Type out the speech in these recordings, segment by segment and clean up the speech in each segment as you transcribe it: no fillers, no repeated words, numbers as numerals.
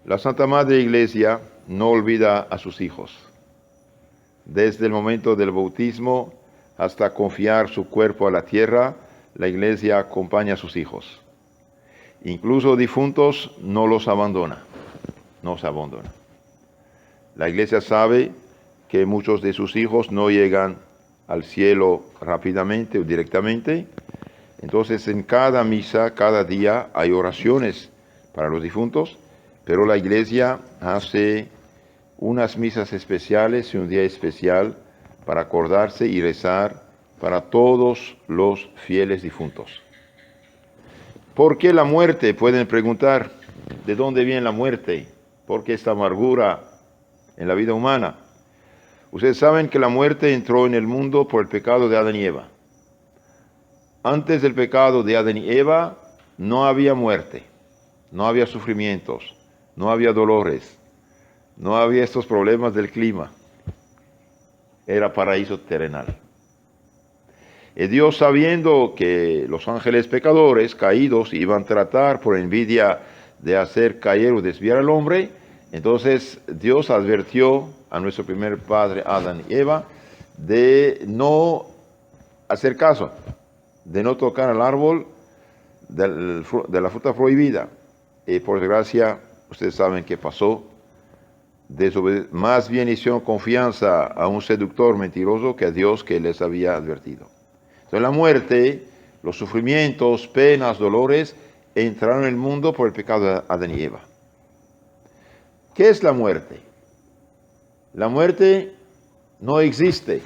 La Santa Madre Iglesia no olvida a sus hijos. Desde el momento del bautismo hasta confiar su cuerpo a la tierra, la Iglesia acompaña a sus hijos. Incluso difuntos no los abandona, no se abandona. La Iglesia sabe que muchos de sus hijos no llegan al cielo rápidamente o directamente. Entonces en cada misa, cada día hay oraciones para los difuntos, pero la Iglesia hace unas misas especiales y un día especial para acordarse y rezar para todos los fieles difuntos. ¿Por qué la muerte? Pueden preguntar, ¿de dónde viene la muerte? ¿Por qué esta amargura en la vida humana? Ustedes saben que la muerte entró en el mundo por el pecado de Adán y Eva. Antes del pecado de Adán y Eva no había muerte, no había sufrimientos, no había dolores, no había estos problemas del clima. Era paraíso terrenal. Y Dios, sabiendo que los ángeles pecadores caídos iban a tratar por envidia de hacer caer o desviar al hombre, entonces Dios advirtió a nuestro primer padre Adán y Eva de no hacer caso, de no tocar el árbol de la fruta prohibida. Y por desgracia, ustedes saben qué pasó. Más bien hicieron confianza a un seductor mentiroso que a Dios, que les había advertido. Entonces la muerte, los sufrimientos, penas, dolores, entraron en el mundo por el pecado de Adán y Eva. ¿Qué es la muerte? La muerte no existe.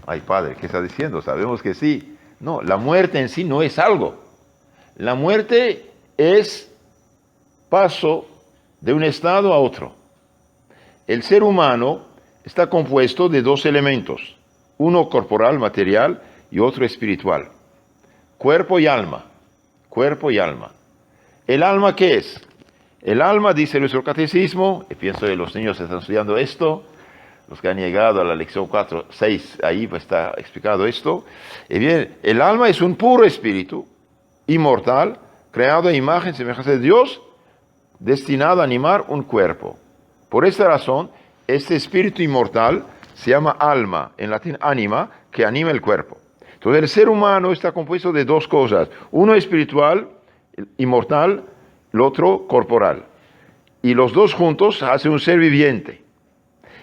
Ay, padre, ¿qué está diciendo? Sabemos que sí. No, la muerte en sí no es algo. La muerte es paso de un estado a otro. El ser humano está compuesto de dos elementos, uno corporal, material, y otro espiritual. Cuerpo y alma. Cuerpo y alma. ¿El alma qué es? El alma, dice nuestro catecismo, y pienso que los niños están estudiando esto, los que han llegado a la lección 4, 6, ahí pues está explicado esto. Y bien, el alma es un puro espíritu, inmortal, creado a imagen y semejanza de Dios, destinado a animar un cuerpo. Por esta razón, este espíritu inmortal se llama alma, en latín anima, que anima el cuerpo. Entonces el ser humano está compuesto de dos cosas, uno espiritual, inmortal, el otro corporal. Y los dos juntos hacen un ser viviente.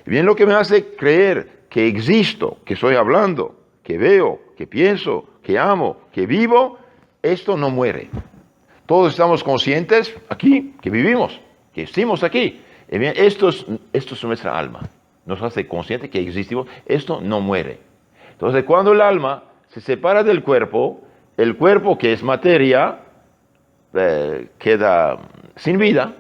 Y bien, lo que me hace creer que existo, que estoy hablando, que veo, que pienso, que amo, que vivo, esto no muere. Todos estamos conscientes aquí, que vivimos, que existimos aquí. Y bien, esto es nuestra alma. Nos hace conscientes que existimos. Esto no muere. Entonces, cuando el alma se separa del cuerpo, el cuerpo, que es materia, queda sin vida.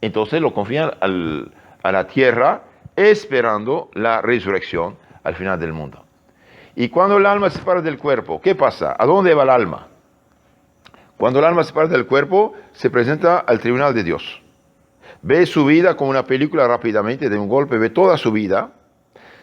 Entonces lo confían a la tierra, esperando la resurrección al final del mundo. Y cuando el alma se separa del cuerpo, ¿qué pasa? ¿A dónde va el alma? Cuando el alma se separa del cuerpo, se presenta al tribunal de Dios. Ve su vida como una película rápidamente, de un golpe, ve toda su vida.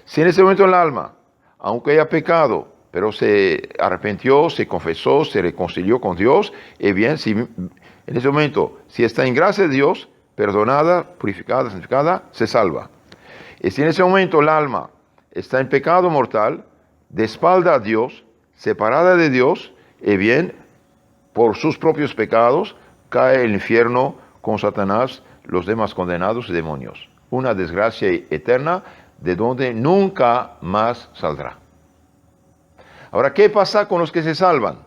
Si en ese momento el alma, aunque haya pecado, pero se arrepintió, se confesó, se reconcilió con Dios, y bien, si en ese momento, si está en gracia de Dios, perdonada, purificada, santificada, se salva. Y si en ese momento el alma está en pecado mortal, de espalda a Dios, separada de Dios, y bien, por sus propios pecados, cae el infierno con Satanás, los demás condenados y demonios. Una desgracia eterna de donde nunca más saldrá. Ahora, ¿qué pasa con los que se salvan?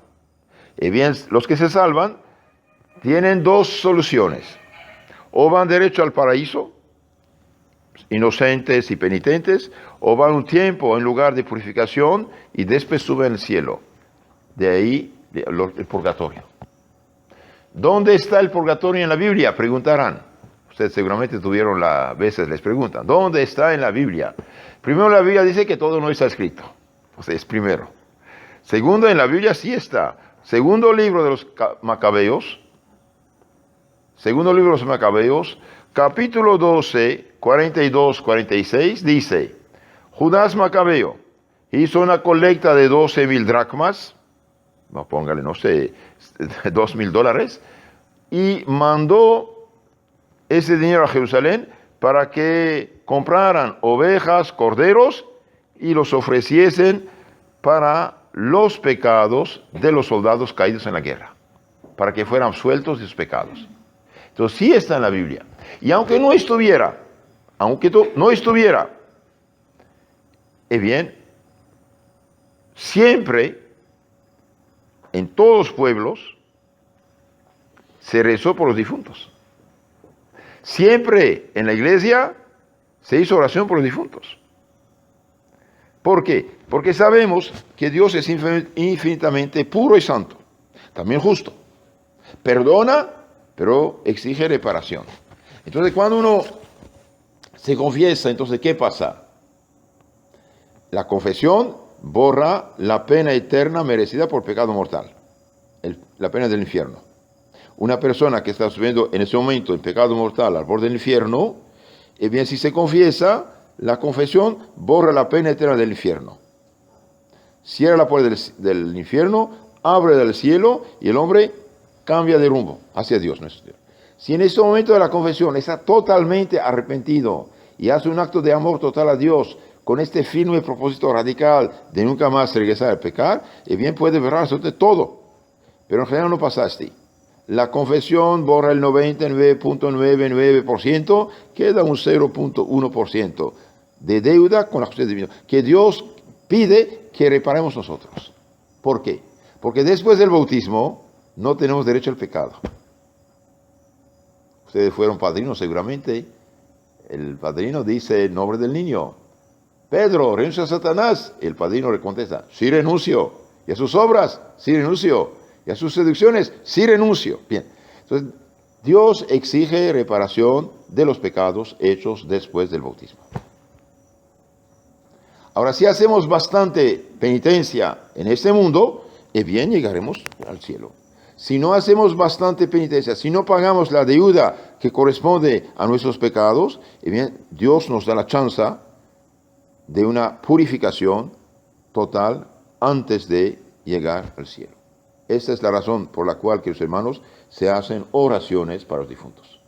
Y bien, los que se salvan tienen dos soluciones. O van derecho al paraíso, inocentes y penitentes, o van un tiempo en lugar de purificación y después suben al cielo. De ahí el purgatorio. ¿Dónde está el purgatorio en la Biblia? Preguntarán. Ustedes seguramente a veces les preguntan, ¿dónde está en la Biblia? Primero, la Biblia dice que todo no está escrito. Es primero. Segundo, en la Biblia sí está. Segundo libro de los Macabeos, capítulo 12, 42-46, dice, Judas Macabeo hizo una colecta de 12,000 dracmas, póngale, no sé, $2,000, y mandó ese dinero a Jerusalén para que compraran ovejas, corderos y los ofreciesen para los pecados de los soldados caídos en la guerra, para que fueran sueltos de sus pecados. Entonces sí está en la Biblia. Y aunque no estuviera, bien, siempre en todos los pueblos se rezó por los difuntos. Siempre en la iglesia se hizo oración por los difuntos. ¿Por qué? Porque sabemos que Dios es infinitamente puro y santo, también justo. Perdona, pero exige reparación. Entonces, cuando uno se confiesa, entonces, ¿qué pasa? La confesión borra la pena eterna merecida por pecado mortal, la pena del infierno. Una persona que está subiendo en ese momento el pecado mortal al borde del infierno, bien, si se confiesa, la confesión borra la pena eterna del infierno. Cierra la puerta del infierno, abre del cielo y el hombre cambia de rumbo hacia Dios nuestro Dios. Si en ese momento de la confesión está totalmente arrepentido y hace un acto de amor total a Dios con este firme propósito radical de nunca más regresar a pecar, bien puede borrar absolutamente todo. Pero en general no pasa así. La confesión borra el 99.99%, queda un 0.1% de deuda con la justicia divina, que Dios pide que reparemos nosotros. ¿Por qué? Porque después del bautismo no tenemos derecho al pecado. Ustedes fueron padrinos seguramente. El padrino dice el nombre del niño. Pedro, renuncia a Satanás. El padrino le contesta, sí renuncio. Y a sus obras, sí renuncio. Y a sus seducciones, sí renuncio. Bien, entonces Dios exige reparación de los pecados hechos después del bautismo. Ahora, si hacemos bastante penitencia en este mundo, bien, llegaremos al cielo. Si no hacemos bastante penitencia, si no pagamos la deuda que corresponde a nuestros pecados, bien, Dios nos da la chance de una purificación total antes de llegar al cielo. Esta es la razón por la cual, queridos hermanos, se hacen oraciones para los difuntos.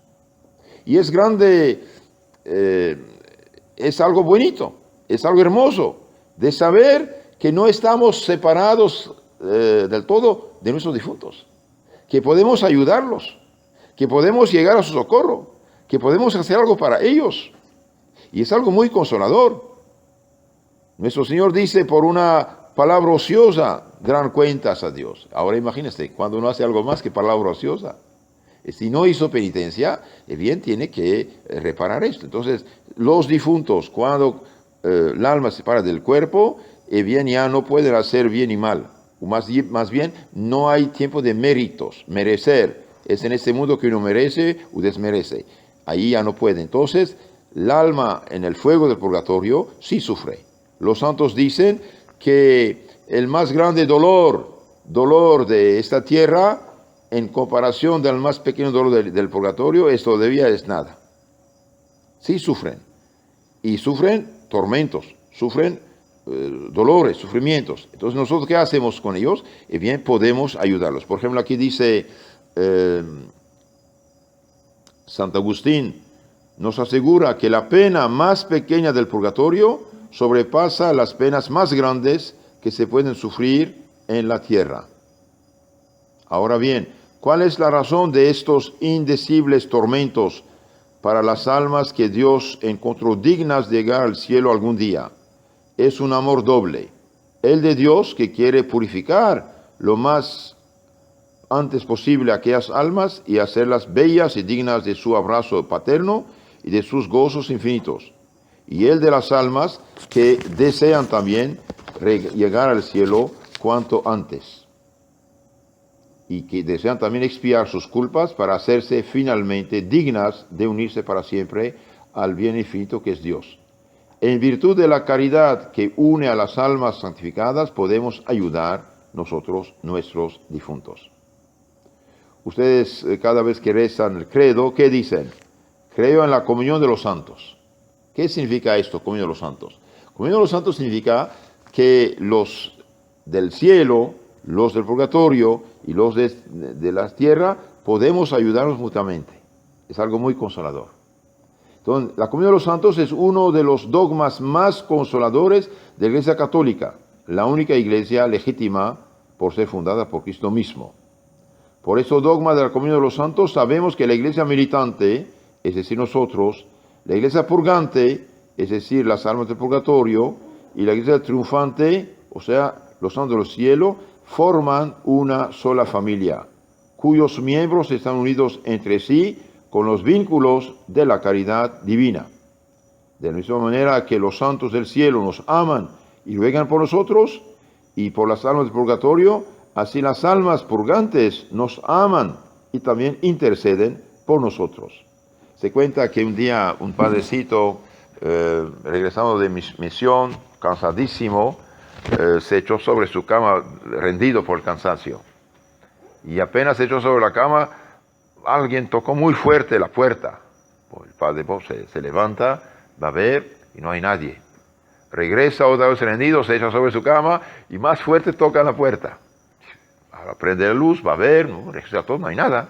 Y es grande, es algo bonito, es algo hermoso de saber que no estamos separados del todo de nuestros difuntos, que podemos ayudarlos, que podemos llegar a su socorro, que podemos hacer algo para ellos. Y es algo muy consolador. Nuestro Señor dice, por una palabra ociosa, darán cuentas a Dios. Ahora imagínense, cuando uno hace algo más que palabra ociosa. Si no hizo penitencia, bien tiene que reparar esto. Entonces, los difuntos, cuando el alma se separa del cuerpo, bien ya no pueden hacer bien y mal. Más bien, no hay tiempo de méritos, merecer. Es en este mundo que uno merece o desmerece. Ahí ya no puede. Entonces, el alma en el fuego del purgatorio sí sufre. Los santos dicen que el más grande dolor de esta tierra, en comparación del más pequeño dolor del purgatorio, es todavía es nada. Sí sufren. Y sufren tormentos, sufren dolores, sufrimientos. Entonces, ¿nosotros qué hacemos con ellos? Bien, podemos ayudarlos. Por ejemplo, aquí dice Santo Agustín, nos asegura que la pena más pequeña del purgatorio sobrepasa las penas más grandes que se pueden sufrir en la tierra. Ahora bien, ¿cuál es la razón de estos indecibles tormentos para las almas que Dios encontró dignas de llegar al cielo algún día? Es un amor doble. El de Dios, que quiere purificar lo más antes posible aquellas almas y hacerlas bellas y dignas de su abrazo paterno y de sus gozos infinitos. Y el de las almas que desean también llegar al cielo cuanto antes. Y que desean también expiar sus culpas para hacerse finalmente dignas de unirse para siempre al bien infinito que es Dios. En virtud de la caridad que une a las almas santificadas, podemos ayudar nosotros, nuestros difuntos. Ustedes cada vez que rezan el credo, ¿qué dicen? Creo en la comunión de los santos. ¿Qué significa esto, comunión de los santos? Comunión de los santos significa que los del cielo, los del purgatorio y los de la tierra podemos ayudarnos mutuamente. Es algo muy consolador. Entonces, la comunión de los santos es uno de los dogmas más consoladores de la Iglesia Católica, la única iglesia legítima por ser fundada por Cristo mismo. Por eso, dogma de la comunión de los santos, sabemos que la iglesia militante, es decir, nosotros, la iglesia purgante, es decir, las almas del purgatorio, y la iglesia triunfante, o sea, los santos del cielo, forman una sola familia, cuyos miembros están unidos entre sí con los vínculos de la caridad divina. De la misma manera que los santos del cielo nos aman y ruegan por nosotros y por las almas del purgatorio, así las almas purgantes nos aman y también interceden por nosotros. Se cuenta que un día un padrecito, regresando de misión, cansadísimo, se echó sobre su cama rendido por el cansancio. Y apenas se echó sobre la cama, alguien tocó muy fuerte la puerta. El padre Bob se levanta, va a ver y no hay nadie. Regresa otra vez rendido, se echa sobre su cama y más fuerte toca la puerta. Ahora prende la luz, va a ver, regresa todo, no hay nada.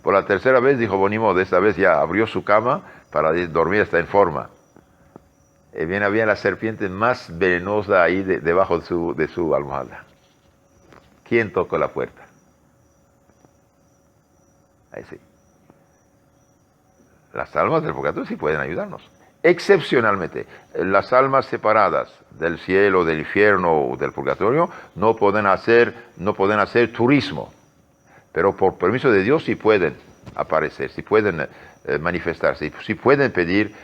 Por la tercera vez dijo, bonimo, de esta vez ya abrió su cama para dormir hasta en forma. Y bien había la serpiente más venenosa ahí debajo de su almohada. ¿Quién tocó la puerta? Ahí sí. Las almas del purgatorio sí pueden ayudarnos. Excepcionalmente, las almas separadas del cielo, del infierno o del purgatorio no pueden hacer turismo. Pero por permiso de Dios sí pueden aparecer, sí pueden manifestarse, sí pueden pedir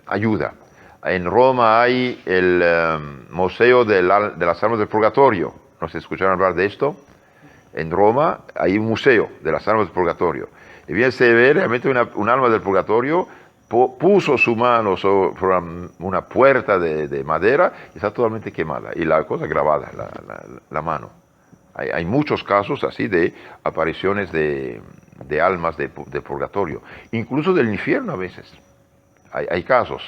ayuda. En Roma hay el Museo de las Almas del Purgatorio. ¿No se escucharon hablar de esto? En Roma hay un museo de las almas del purgatorio. Y bien se ve realmente un alma del purgatorio, puso su mano sobre una puerta de madera y está totalmente quemada. Y la cosa grabada, la mano. Hay muchos casos así de apariciones de almas de purgatorio. Incluso del infierno a veces. Hay casos.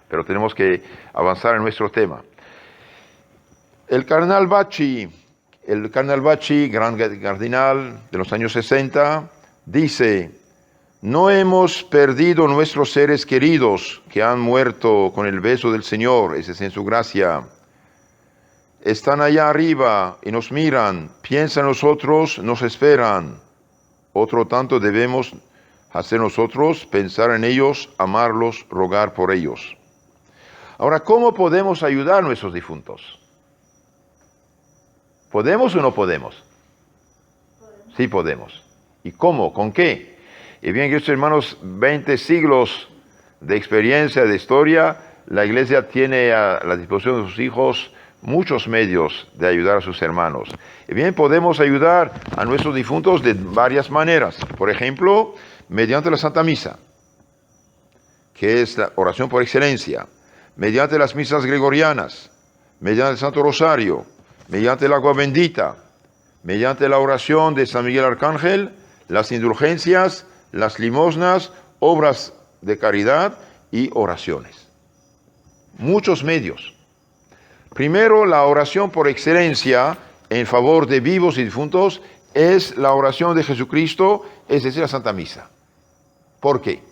Pero tenemos que avanzar en nuestro tema. El cardenal Bacci, gran cardinal de los años 60, dice: no hemos perdido nuestros seres queridos que han muerto con el beso del Señor, ese es en su gracia. Están allá arriba y nos miran, piensan en nosotros, nos esperan. Otro tanto debemos hacer nosotros, pensar en ellos, amarlos, rogar por ellos. Ahora, ¿cómo podemos ayudar a nuestros difuntos? ¿Podemos o no podemos? Sí podemos. ¿Y cómo? ¿Con qué? Y bien, queridos hermanos, 20 siglos de experiencia, de historia, la Iglesia tiene a la disposición de sus hijos muchos medios de ayudar a sus hermanos. Y bien, podemos ayudar a nuestros difuntos de varias maneras. Por ejemplo, mediante la Santa Misa, que es la oración por excelencia, mediante las misas gregorianas, mediante el Santo Rosario, mediante el agua bendita, mediante la oración de San Miguel Arcángel, las indulgencias, las limosnas, obras de caridad y oraciones. Muchos medios. Primero, la oración por excelencia en favor de vivos y difuntos es la oración de Jesucristo, es decir, la Santa Misa. ¿Por qué?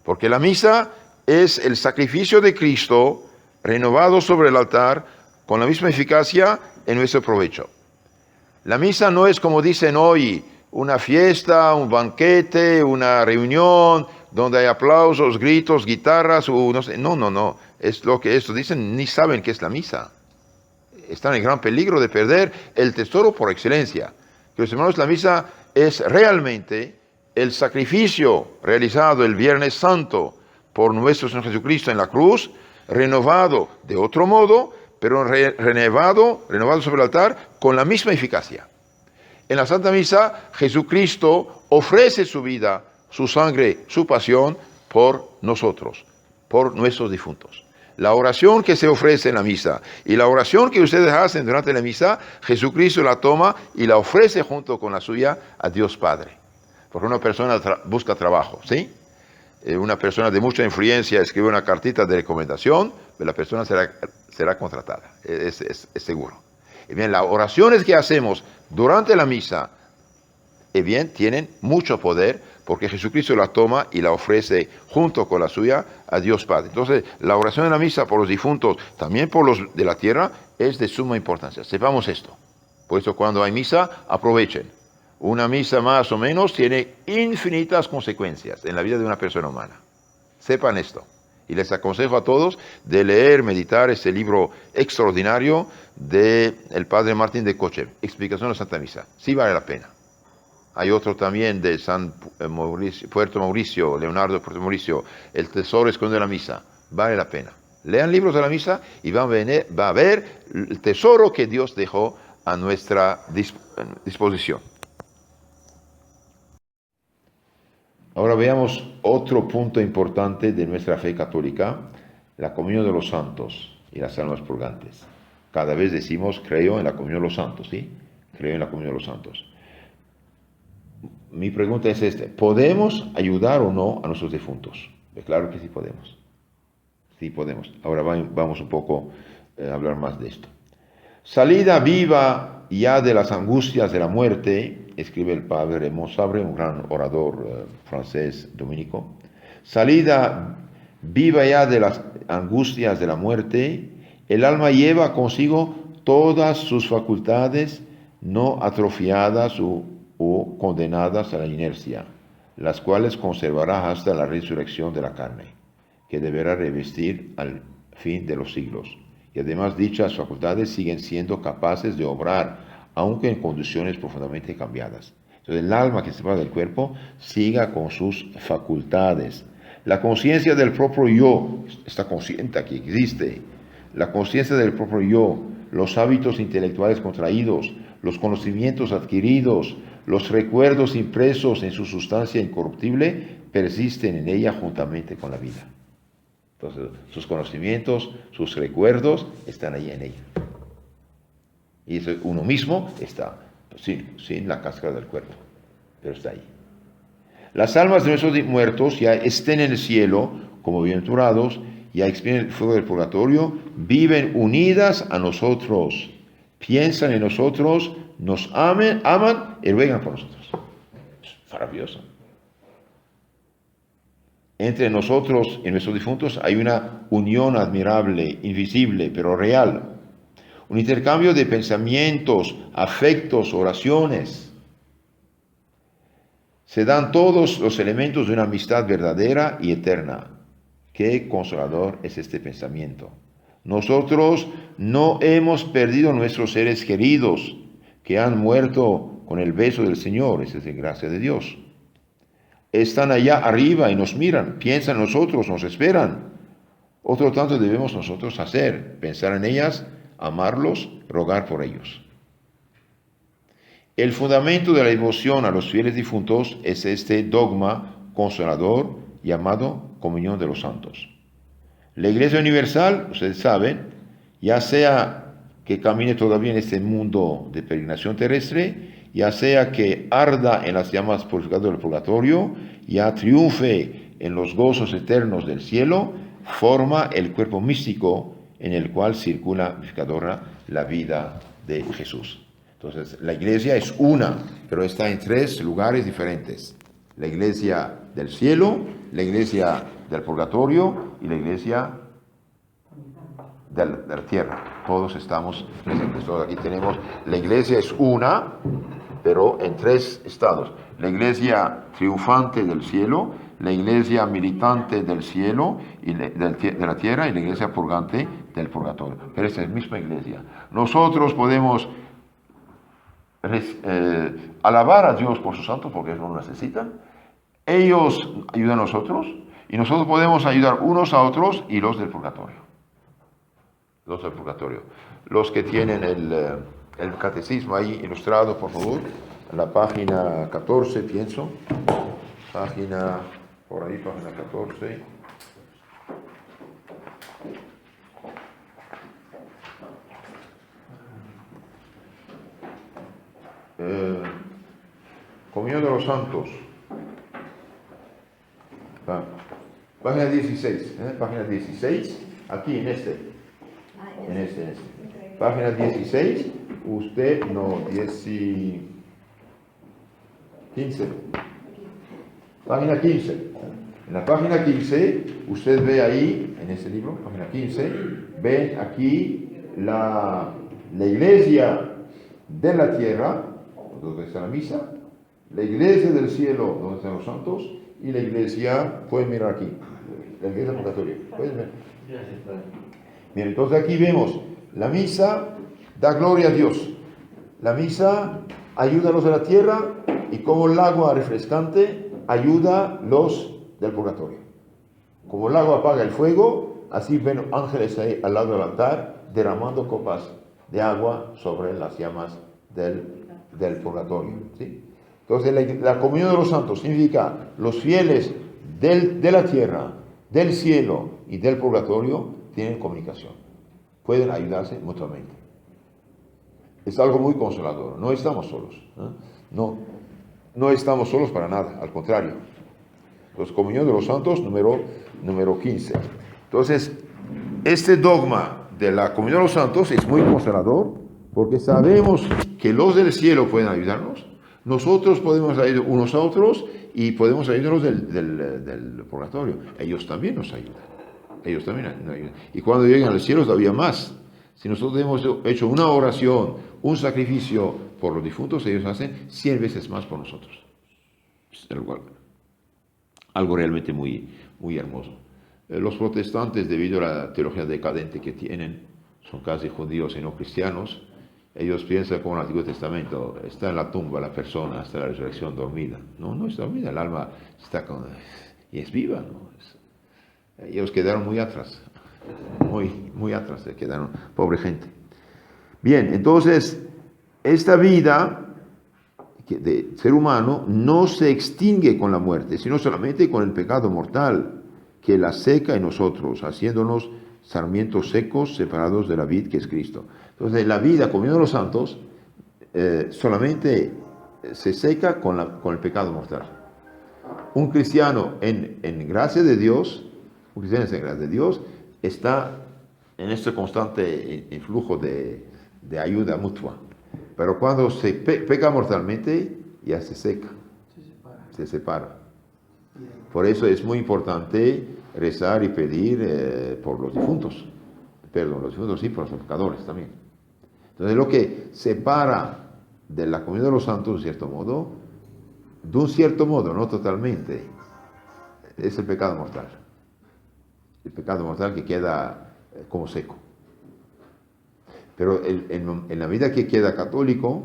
Porque la misa es el sacrificio de Cristo renovado sobre el altar con la misma eficacia en nuestro provecho. La misa no es, como dicen hoy, una fiesta, un banquete, una reunión donde hay aplausos, gritos, guitarras, no sé. No. Es lo que estos dicen, ni saben qué es la misa. Están en gran peligro de perder el tesoro por excelencia. Queridos hermanos, la misa es realmente el sacrificio realizado el Viernes Santo por nuestro Señor Jesucristo en la cruz, renovado de otro modo, pero renovado sobre el altar con la misma eficacia. En la Santa Misa, Jesucristo ofrece su vida, su sangre, su pasión por nosotros, por nuestros difuntos. La oración que se ofrece en la misa y la oración que ustedes hacen durante la misa, Jesucristo la toma y la ofrece junto con la suya a Dios Padre. Porque una persona busca trabajo, ¿sí? Una persona de mucha influencia escribe una cartita de recomendación, pero la persona será contratada, es seguro. Y bien, las oraciones que hacemos durante la misa, bien, tienen mucho poder porque Jesucristo la toma y la ofrece junto con la suya a Dios Padre. Entonces, la oración en la misa por los difuntos, también por los de la tierra, es de suma importancia. Sepamos esto. Por eso cuando hay misa, aprovechen. Una misa más o menos tiene infinitas consecuencias en la vida de una persona humana. Sepan esto. Y les aconsejo a todos de leer, meditar este libro extraordinario del padre Martín de Coche, Explicación de la Santa Misa. Sí vale la pena. Hay otro también de Puerto Mauricio, Leonardo de Puerto Mauricio, El Tesoro Escondido de la Misa. Vale la pena. Lean libros de la misa y va a ver el tesoro que Dios dejó a nuestra disposición. Ahora veamos otro punto importante de nuestra fe católica, la comunión de los santos y las almas purgantes. Cada vez decimos, creo en la comunión de los santos, ¿sí? Creo en la comunión de los santos. Mi pregunta es esta, ¿podemos ayudar o no a nuestros difuntos? Claro que sí podemos. Sí podemos. Ahora vamos un poco a hablar más de esto. Salida viva ya de las angustias de la muerte, escribe el padre Montsabre, un gran orador francés dominico. Salida viva ya de las angustias de la muerte, el alma lleva consigo todas sus facultades no atrofiadas o condenadas a la inercia, las cuales conservará hasta la resurrección de la carne, que deberá revestir al fin de los siglos. Y además dichas facultades siguen siendo capaces de obrar, aunque en condiciones profundamente cambiadas. Entonces el alma que se va del cuerpo siga con sus facultades. La conciencia del propio yo, está consciente que existe, la conciencia del propio yo, los hábitos intelectuales contraídos, los conocimientos adquiridos, los recuerdos impresos en su sustancia incorruptible, persisten en ella juntamente con la vida. Entonces, sus conocimientos, sus recuerdos están ahí en ella. Y eso, uno mismo está sin la cáscara del cuerpo, pero está ahí. Las almas de nuestros muertos ya estén en el cielo, como bienaventurados, ya expiden el fuego del purgatorio, viven unidas a nosotros, piensan en nosotros, nos aman y ruegan por nosotros. Es maravilloso. Entre nosotros y nuestros difuntos hay una unión admirable, invisible, pero real. Un intercambio de pensamientos, afectos, oraciones. Se dan todos los elementos de una amistad verdadera y eterna. Qué consolador es este pensamiento. Nosotros no hemos perdido nuestros seres queridos que han muerto con el beso del Señor, esa es de gracia de Dios. Están allá arriba y nos miran, piensan en nosotros, nos esperan. Otro tanto debemos nosotros hacer, pensar en ellas, amarlos, rogar por ellos. El fundamento de la devoción a los fieles difuntos es este dogma consolador llamado comunión de los santos. La Iglesia Universal, ustedes saben, ya sea que camine todavía en este mundo de peregrinación terrestre, ya sea que arda en las llamas purificadoras del purgatorio, ya triunfe en los gozos eternos del cielo, forma el cuerpo místico en el cual circula vivificadora la vida de Jesús. Entonces, la iglesia es una, pero está en tres lugares diferentes. La iglesia del cielo, la iglesia del purgatorio y la iglesia de la tierra. Todos estamos presentes. Todos aquí tenemos, la iglesia es una, pero en tres estados. La iglesia triunfante del cielo, la iglesia militante del cielo y de la tierra y la iglesia purgante del purgatorio. Pero esta es la misma iglesia. Nosotros podemos alabar a Dios por sus santos porque ellos no lo necesitan. Ellos ayudan a nosotros y nosotros podemos ayudar unos a otros y los del purgatorio. Los del purgatorio. Los que tienen el catecismo ahí ilustrado, por favor, en la página 14, pienso. Por ahí, página 14. Comunión de los santos. Página 16, página 16, aquí en este. Página 16, usted no, 15. Página 15. En la página 15, usted ve ahí, en ese libro, página 15, ven aquí la iglesia de la tierra, donde está la misa, la iglesia del cielo, donde están los santos, y la iglesia, pueden mirar aquí, la iglesia purgatoria. ¿Pueden ver? Bien, entonces aquí vemos, la misa da gloria a Dios. La misa ayuda a los de la tierra y como el agua refrescante ayuda a los del purgatorio. Como el agua apaga el fuego, así ven ángeles ahí al lado del altar derramando copas de agua sobre las llamas del purgatorio. ¿Sí? Entonces la comunión de los santos significa los fieles de la tierra, del cielo y del purgatorio tienen comunicación. Pueden ayudarse mutuamente. Es algo muy consolador. No estamos solos. No estamos solos para nada, al contrario. Entonces, comunión de los santos, número 15. Entonces, este dogma de la comunión de los santos es muy consolador porque sabemos que los del cielo pueden ayudarnos, nosotros podemos ayudar unos a otros y podemos ayudarnos del purgatorio. Ellos también nos ayudan. Ellos también nos ayudan. Y cuando llegan al cielo todavía más. Si nosotros hemos hecho una oración, un sacrificio por los difuntos, ellos hacen 100 veces más por nosotros. Es algo realmente muy, muy hermoso. Los protestantes, debido a la teología decadente que tienen, son casi judíos y no cristianos. Ellos piensan como en el Antiguo Testamento, está en la tumba la persona hasta la resurrección dormida. No está dormida, el alma está y es viva. Ellos quedaron muy atrás. Muy atrás se quedaron, pobre gente. Bien, entonces, esta vida de ser humano no se extingue con la muerte, sino solamente con el pecado mortal que la seca en nosotros, haciéndonos sarmientos secos separados de la vid que es Cristo. Entonces, la vida, comunión de los santos, solamente se seca con el pecado mortal. Un cristiano en gracia de Dios, está en este constante influjo de ayuda mutua. Pero cuando se peca mortalmente, ya se seca, se separa. Por eso es muy importante rezar y pedir por los difuntos. Perdón, los difuntos sí, por los pecadores también. Entonces lo que separa de la comunión de los santos, de un cierto modo, no totalmente, es el pecado mortal. El pecado mortal que queda como seco. Pero en la vida que queda católico,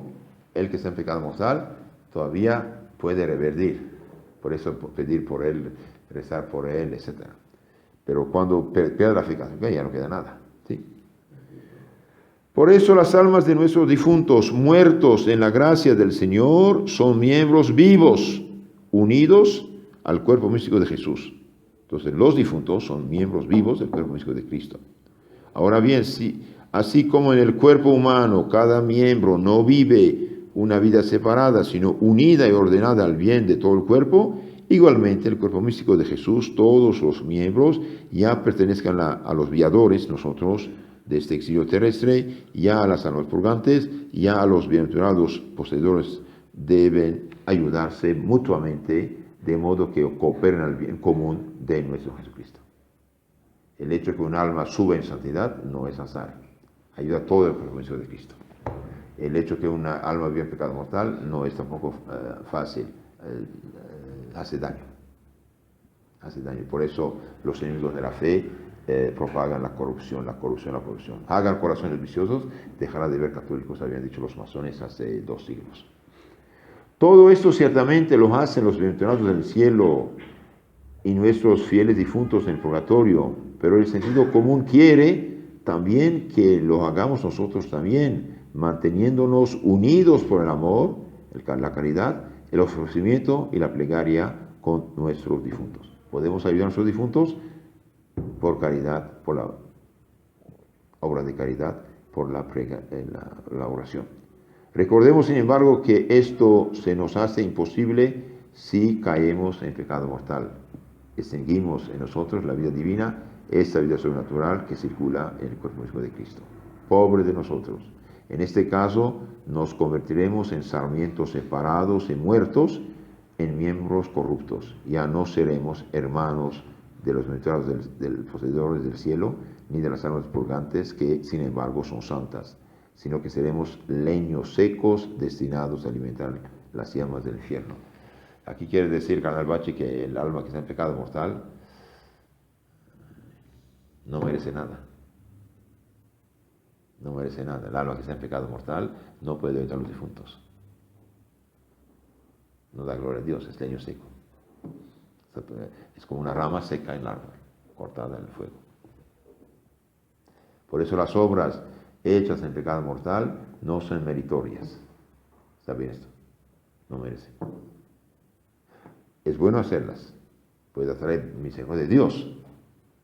el que está en pecado mortal todavía puede revertir. Por eso pedir por él, rezar por él, etc. Pero cuando pierde la fe católica ya no queda nada. ¿Sí? Por eso las almas de nuestros difuntos muertos en la gracia del Señor son miembros vivos, unidos al cuerpo místico de Jesús. Entonces los difuntos son miembros vivos del cuerpo místico de Cristo. Ahora bien, así como en el cuerpo humano cada miembro no vive una vida separada, sino unida y ordenada al bien de todo el cuerpo, igualmente el cuerpo místico de Jesús, todos los miembros ya pertenezcan a los viadores, nosotros, de este exilio terrestre, ya a las almas purgantes, ya a los bienaventurados poseedores, deben ayudarse mutuamente, de modo que cooperen al bien común de nuestro Jesucristo. El hecho de que un alma sube en santidad no es azar, ayuda a todo el cuerpo místico de Cristo. El hecho de que una alma viva en pecado mortal no es tampoco fácil, hace daño. Por eso los enemigos de la fe propagan la corrupción. Hagan corazones viciosos, dejará de ver católicos, habían dicho los masones hace 2 siglos. Todo esto ciertamente lo hacen los bienaventurados del cielo y nuestros fieles difuntos en el purgatorio, pero el sentido común quiere también que lo hagamos nosotros también, manteniéndonos unidos por el amor, la caridad, el ofrecimiento y la plegaria con nuestros difuntos. Podemos ayudar a nuestros difuntos por caridad, por la obra de caridad, por la oración. Recordemos, sin embargo, que esto se nos hace imposible si caemos en pecado mortal. Extinguimos en nosotros la vida divina, esta vida sobrenatural que circula en el cuerpo místico de Cristo. Pobre de nosotros. En este caso, nos convertiremos en sarmientos separados y muertos, en miembros corruptos. Ya no seremos hermanos de los ministros del poseedores del cielo, ni de las almas purgantes, que sin embargo son santas, sino que seremos leños secos destinados a alimentar las llamas del infierno. Aquí quiere decir, Carnal Bachi, que el alma que está en pecado mortal no merece nada. No merece nada. El alma que está en pecado mortal no puede evitar los difuntos. No da gloria a Dios, es leño seco. Es como una rama seca en el árbol, cortada en el fuego. Por eso las obras hechas en pecado mortal no son meritorias. ¿Está bien esto? No merecen. Es bueno hacerlas. Puede atraer misericordia de Dios,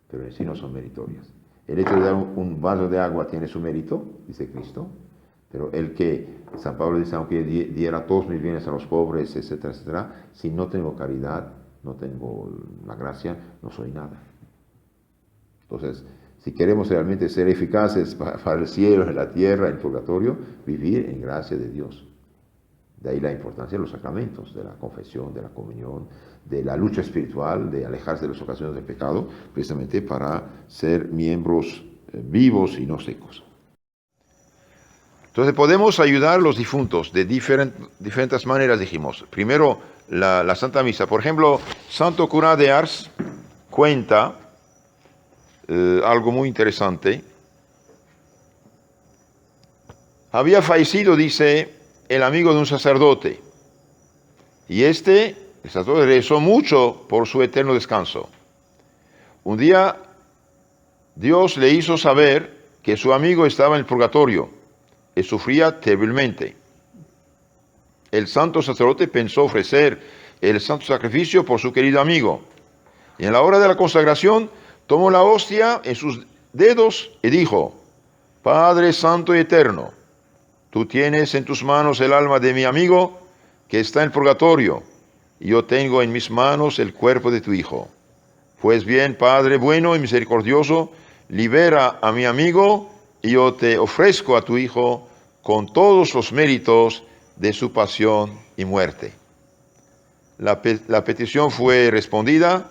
pero en sí no son meritorias. El hecho de dar un vaso de agua tiene su mérito, dice Cristo, pero el que, San Pablo dice, aunque diera todos mis bienes a los pobres, etcétera, etcétera, si no tengo caridad, no tengo la gracia, no soy nada. Entonces, si queremos realmente ser eficaces para el cielo, en la tierra, en el purgatorio, vivir en gracia de Dios. De ahí la importancia de los sacramentos, de la confesión, de la comunión, de la lucha espiritual, de alejarse de las ocasiones del pecado, precisamente para ser miembros vivos y no secos. Entonces podemos ayudar a los difuntos de diferentes maneras, dijimos. Primero, la Santa Misa. Por ejemplo, Santo Cura de Ars cuenta algo muy interesante. Había fallecido, dice, el amigo de un sacerdote. Y el sacerdote rezó mucho por su eterno descanso. Un día, Dios le hizo saber que su amigo estaba en el purgatorio y sufría terriblemente. El santo sacerdote pensó ofrecer el santo sacrificio por su querido amigo. Y en la hora de la consagración, tomó la hostia en sus dedos y dijo: Padre Santo y Eterno, tú tienes en tus manos el alma de mi amigo que está en el purgatorio, y yo tengo en mis manos el cuerpo de tu Hijo. Pues bien, Padre bueno y misericordioso, libera a mi amigo, y yo te ofrezco a tu Hijo con todos los méritos de su pasión y muerte. La petición fue respondida.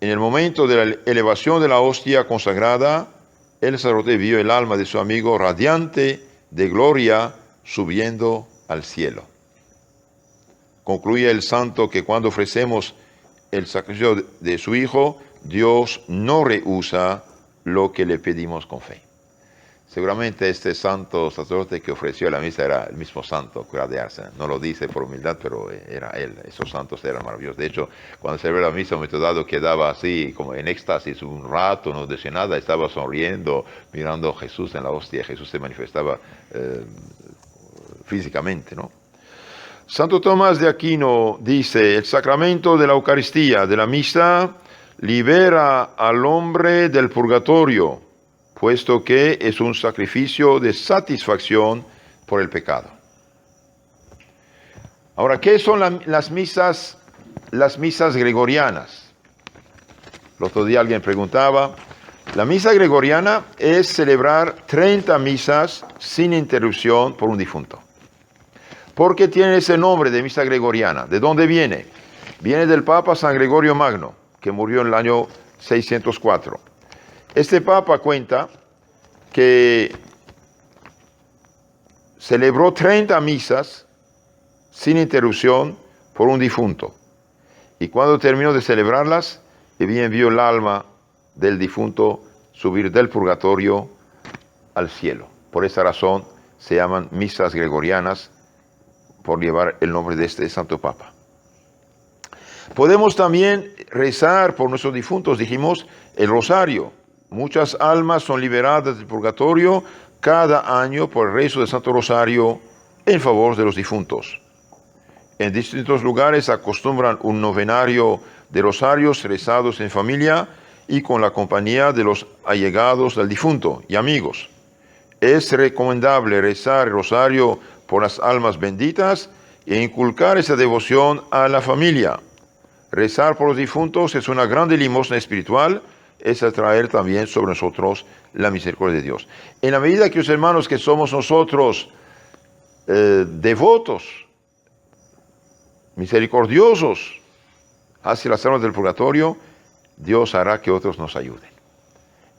En el momento de la elevación de la hostia consagrada, el sacerdote vio el alma de su amigo radiante de gloria subiendo al cielo. Concluye el santo que cuando ofrecemos el sacrificio de su Hijo, Dios no rehúsa lo que le pedimos con fe. Seguramente este santo sacerdote que ofreció la misa era el mismo santo, Cura de Ars. No lo dice por humildad, pero era él. Esos santos eran maravillosos. De hecho, cuando celebré la misa, un momento dado quedaba así, como en éxtasis un rato, no decía nada, estaba sonriendo, mirando a Jesús en la hostia. Jesús se manifestaba físicamente, ¿no? Santo Tomás de Aquino dice: el sacramento de la Eucaristía, de la misa, libera al hombre del purgatorio, puesto que es un sacrificio de satisfacción por el pecado. Ahora, ¿qué son las misas gregorianas? El otro día alguien preguntaba. La misa gregoriana es celebrar 30 misas sin interrupción por un difunto. ¿Por qué tiene ese nombre de misa gregoriana? ¿De dónde viene? Viene del Papa San Gregorio Magno, que murió en el año 604. Este Papa cuenta que celebró 30 misas sin interrupción por un difunto. Y cuando terminó de celebrarlas, bien vio el alma del difunto subir del purgatorio al cielo. Por esa razón se llaman misas gregorianas, por llevar el nombre de este Santo Papa. Podemos también rezar por nuestros difuntos, dijimos, el rosario. Muchas almas son liberadas del purgatorio cada año por el rezo del Santo Rosario en favor de los difuntos. En distintos lugares acostumbran un novenario de rosarios rezados en familia y con la compañía de los allegados del difunto y amigos. Es recomendable rezar el rosario por las almas benditas e inculcar esa devoción a la familia. Rezar por los difuntos es una grande limosna espiritual, es atraer también sobre nosotros la misericordia de Dios. En la medida que los hermanos que somos nosotros devotos misericordiosos hacia las almas del purgatorio, Dios hará que otros nos ayuden.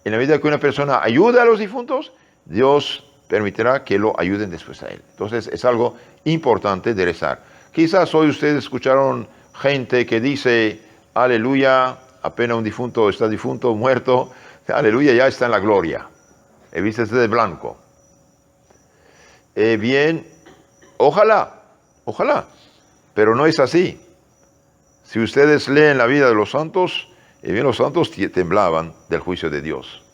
En la medida que una persona ayuda a los difuntos, Dios permitirá que lo ayuden después a él. Entonces es algo importante de rezar. Quizás hoy ustedes escucharon gente que dice, aleluya, apenas un difunto está difunto, muerto, aleluya, ya está en la gloria. He visto de blanco. Bien, ojalá, pero no es así. Si ustedes leen la vida de los santos, bien los santos temblaban del juicio de Dios.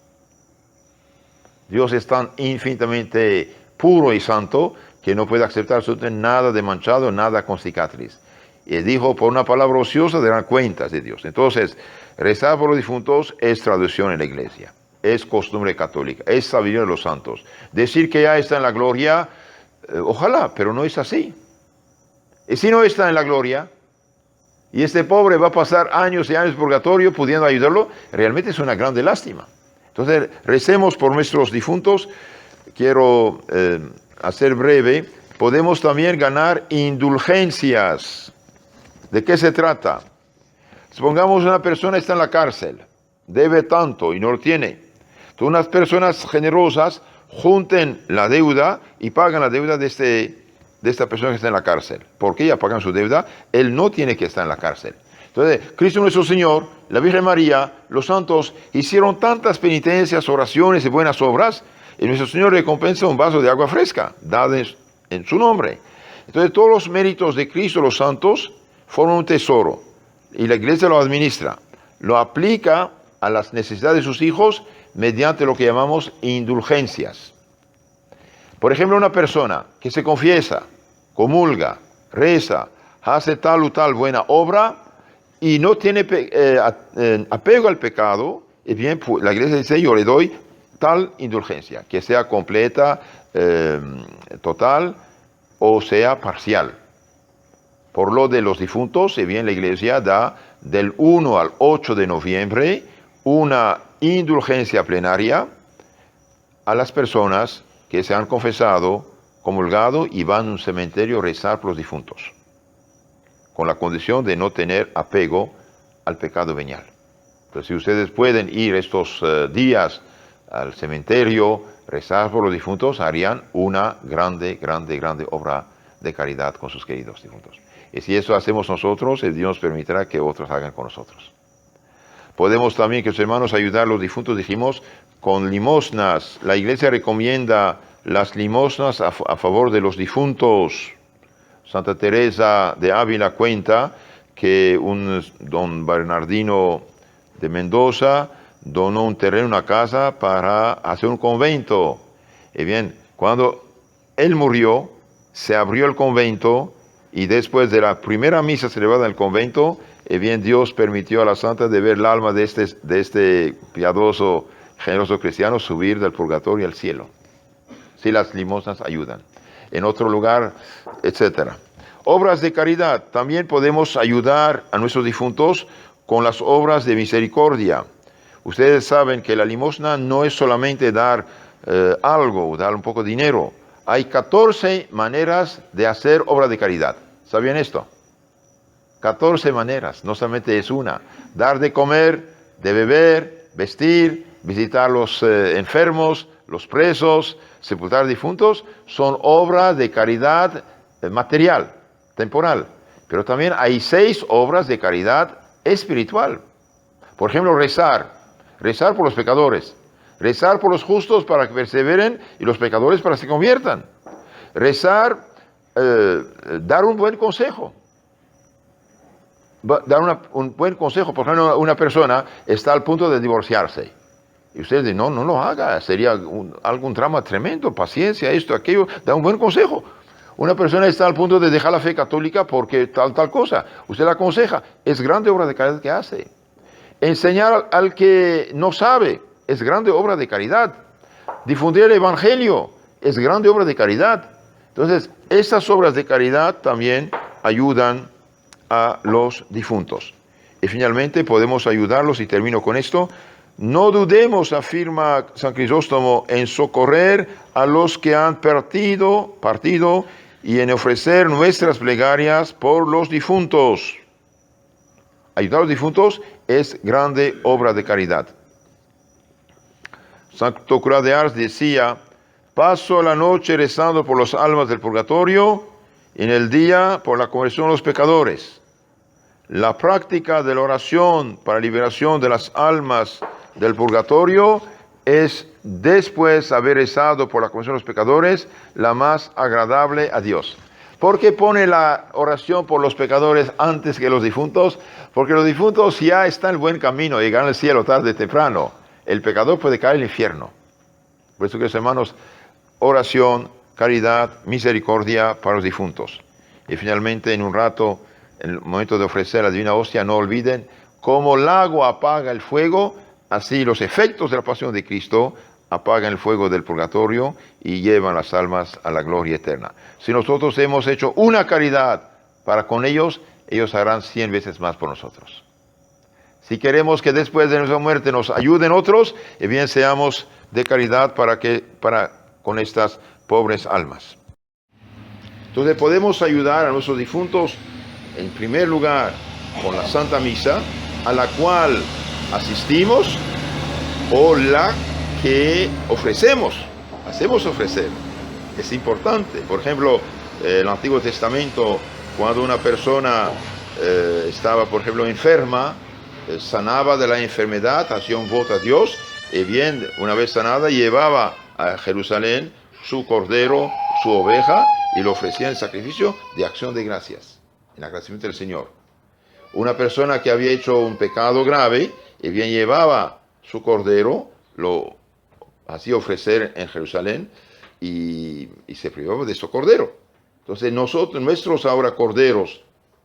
Dios es tan infinitamente puro y santo que no puede aceptar absolutamente nada de manchado, nada con cicatriz. Y dijo, por una palabra ociosa darán cuentas de Dios. Entonces, rezar por los difuntos es tradición en la iglesia, es costumbre católica, es sabiduría de los santos. Decir que ya está en la gloria, ojalá, pero no es así. Y si no está en la gloria, y este pobre va a pasar años y años en purgatorio pudiendo ayudarlo, realmente es una grande lástima. Entonces, recemos por nuestros difuntos. Quiero hacer breve. Podemos también ganar indulgencias. ¿De qué se trata? Supongamos una persona está en la cárcel, debe tanto y no lo tiene. Entonces, unas personas generosas junten la deuda y pagan la deuda de esta persona que está en la cárcel. ¿Por qué ya pagan su deuda? Él no tiene que estar en la cárcel. Entonces, Cristo nuestro Señor, la Virgen María, los santos hicieron tantas penitencias, oraciones y buenas obras, y nuestro Señor recompensa un vaso de agua fresca, dada en su nombre. Entonces, todos los méritos de Cristo, los santos, forman un tesoro, y la iglesia lo administra, lo aplica a las necesidades de sus hijos mediante lo que llamamos indulgencias. Por ejemplo, una persona que se confiesa, comulga, reza, hace tal o tal buena obra y no tiene apego al pecado, y bien, pues, la iglesia dice, yo le doy tal indulgencia, que sea completa, total o sea parcial. Por lo de los difuntos, y bien, la iglesia da del 1 al 8 de noviembre una indulgencia plenaria a las personas que se han confesado, comulgado y van a un cementerio a rezar por los difuntos, con la condición de no tener apego al pecado venial. Entonces, si ustedes pueden ir estos días al cementerio, rezar por los difuntos, harían una grande obra de caridad con sus queridos difuntos. Y si eso hacemos nosotros, el Dios permitirá que otros hagan con nosotros. Podemos también, que los hermanos, ayudar a los difuntos, dijimos, con limosnas. La iglesia recomienda las limosnas a favor de los difuntos. Santa Teresa de Ávila cuenta que un don Bernardino de Mendoza donó un terreno, una casa, para hacer un convento. Y bien, cuando él murió, se abrió el convento, y después de la primera misa celebrada en el convento, bien, Dios permitió a la santa de ver el alma de este piadoso, generoso cristiano subir del purgatorio al cielo. Si las limosnas ayudan. En otro lugar, etc. Obras de caridad. También podemos ayudar a nuestros difuntos con las obras de misericordia. Ustedes saben que la limosna no es solamente dar algo, dar un poco de dinero. Hay 14 maneras de hacer obra de caridad. ¿Sabían esto? 14 maneras, no solamente es una. Dar de comer, de beber, vestir, visitar a los enfermos, los presos, sepultar difuntos, son obras de caridad material, temporal. Pero también hay 6 obras de caridad espiritual. Por ejemplo, rezar por los pecadores, rezar por los justos para que perseveren y los pecadores para que se conviertan. Rezar, dar un buen consejo. Dar un buen consejo. Por ejemplo, una persona está al punto de divorciarse. Y usted dice, no lo haga, sería algún drama tremendo, paciencia, esto, aquello. Da un buen consejo. Una persona está al punto de dejar la fe católica porque tal cosa. Usted la aconseja. Es grande obra de caridad que hace. Enseñar al que no sabe es grande obra de caridad. Difundir el evangelio es grande obra de caridad. Entonces, estas obras de caridad también ayudan a los difuntos. Y finalmente podemos ayudarlos, y termino con esto. No dudemos, afirma San Crisóstomo, en socorrer a los que han partido y en ofrecer nuestras plegarias por los difuntos. Ayudar a los difuntos es grande obra de caridad. Santo Cura de Ars decía: paso la noche rezando por las almas del purgatorio, y en el día por la conversión de los pecadores. La práctica de la oración para liberación de las almas del purgatorio es, después de haber rezado por la conversión de los pecadores, la más agradable a Dios. ¿Por qué pone la oración por los pecadores antes que los difuntos? Porque los difuntos ya están en el buen camino, llegarán al cielo tarde o temprano. El pecador puede caer al infierno. Por eso, queridos hermanos, oración, caridad, misericordia para los difuntos. Y finalmente, en un rato, en el momento de ofrecer la Divina Hostia, no olviden: como el agua apaga el fuego, así los efectos de la pasión de Cristo apagan el fuego del purgatorio y llevan las almas a la gloria eterna. Si nosotros hemos hecho una caridad para con ellos, ellos harán 100 veces más por nosotros. Si queremos que después de nuestra muerte nos ayuden otros, bien seamos de caridad para con estas pobres almas. Entonces podemos ayudar a nuestros difuntos, en primer lugar, con la Santa Misa, a la cual asistimos, o la que ofrecemos, hacemos ofrecer. Es importante. Por ejemplo, en el Antiguo Testamento, cuando una persona estaba, por ejemplo, enferma, sanaba de la enfermedad, hacía un voto a Dios, y bien, una vez sanada, llevaba a Jerusalén su cordero, su oveja, y lo ofrecía en sacrificio de acción de gracias, en agradecimiento del Señor. Una persona que había hecho un pecado grave, y bien llevaba su cordero, lo hacía ofrecer en Jerusalén, y se privaba de su cordero. Entonces nuestros ahora corderos,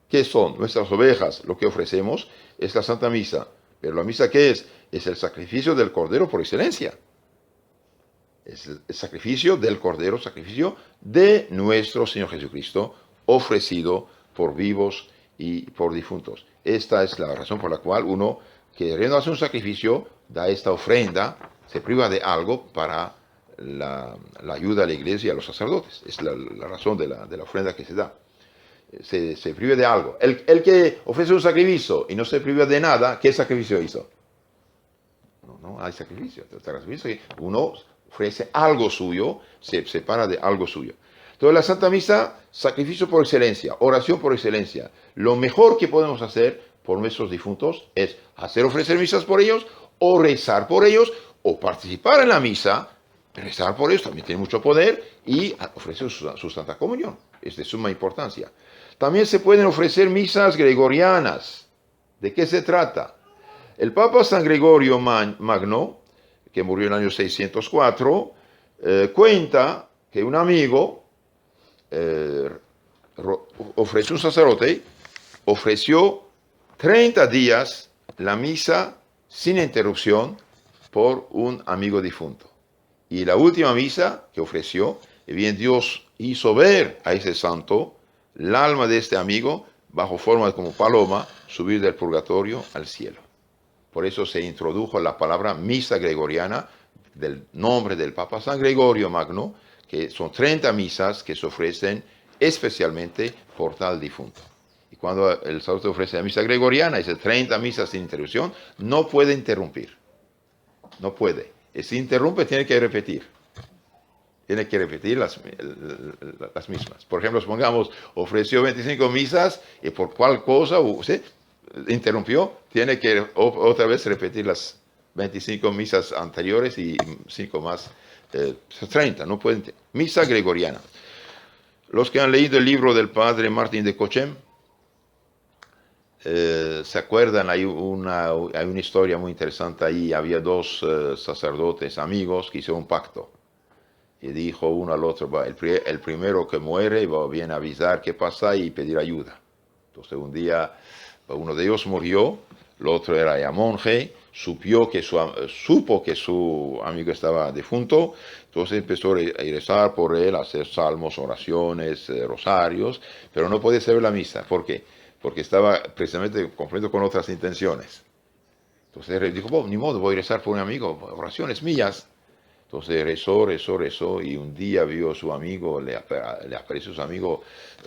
¿qué son? Nuestras ovejas, lo que ofrecemos es la Santa Misa. Pero la misa, ¿qué es? Es el sacrificio del Cordero por excelencia. Es el sacrificio del Cordero, sacrificio de nuestro Señor Jesucristo, ofrecido por vivos y por difuntos. Esta es la razón por la cual uno, queriendo hacer un sacrificio, da esta ofrenda, se priva de algo para la ayuda a la iglesia y a los sacerdotes. Es la razón de la ofrenda que se da. Se priva de algo. El que ofrece un sacrificio y no se priva de nada, ¿qué sacrificio hizo? No hay sacrificio. Uno ofrece algo suyo, se separa de algo suyo. Entonces la Santa Misa, sacrificio por excelencia, oración por excelencia. Lo mejor que podemos hacer por nuestros difuntos es hacer ofrecer misas por ellos, o rezar por ellos, o participar en la misa. Rezar por ellos también tiene mucho poder, y ofrecer su Santa Comunión. Es de suma importancia. También se pueden ofrecer misas gregorianas. ¿De qué se trata? El Papa San Gregorio Magno, que murió en el año 604, cuenta que un amigo ofreció, un sacerdote, ofreció 30 días la misa sin interrupción por un amigo difunto. Y la última misa que ofreció, bien Dios hizo ver a ese santo el alma de este amigo, bajo forma como paloma, subir del purgatorio al cielo. Por eso se introdujo la palabra misa gregoriana, del nombre del Papa San Gregorio Magno, que son 30 misas que se ofrecen especialmente por tal difunto. Y cuando el sacerdote ofrece la misa gregoriana, esas 30 misas sin interrupción, no puede interrumpir. No puede. Y si interrumpe, tiene que repetir. Tiene que repetir las mismas. Por ejemplo, supongamos, ofreció 25 misas y por cual cosa, ¿sí?, interrumpió, tiene que otra vez repetir las 25 misas anteriores y 5 más, 30. No pueden. Misa gregoriana. Los que han leído el libro del padre Martín de Cochem, se acuerdan, hay una historia muy interesante ahí. Había dos sacerdotes amigos que hicieron un pacto. Y dijo uno al otro: el primero que muere viene a avisar qué pasa y pedir ayuda. Entonces un día uno de ellos murió, el otro era ya monje, supo que su amigo estaba difunto, entonces empezó a rezar por él, a hacer salmos, oraciones, rosarios, pero no podía saber la misa. ¿Por qué? Porque estaba precisamente completo con otras intenciones. Entonces él dijo: ni modo, voy a rezar por un amigo, oraciones mías. Entonces rezó, y un día vio a su amigo, le apareció su amigo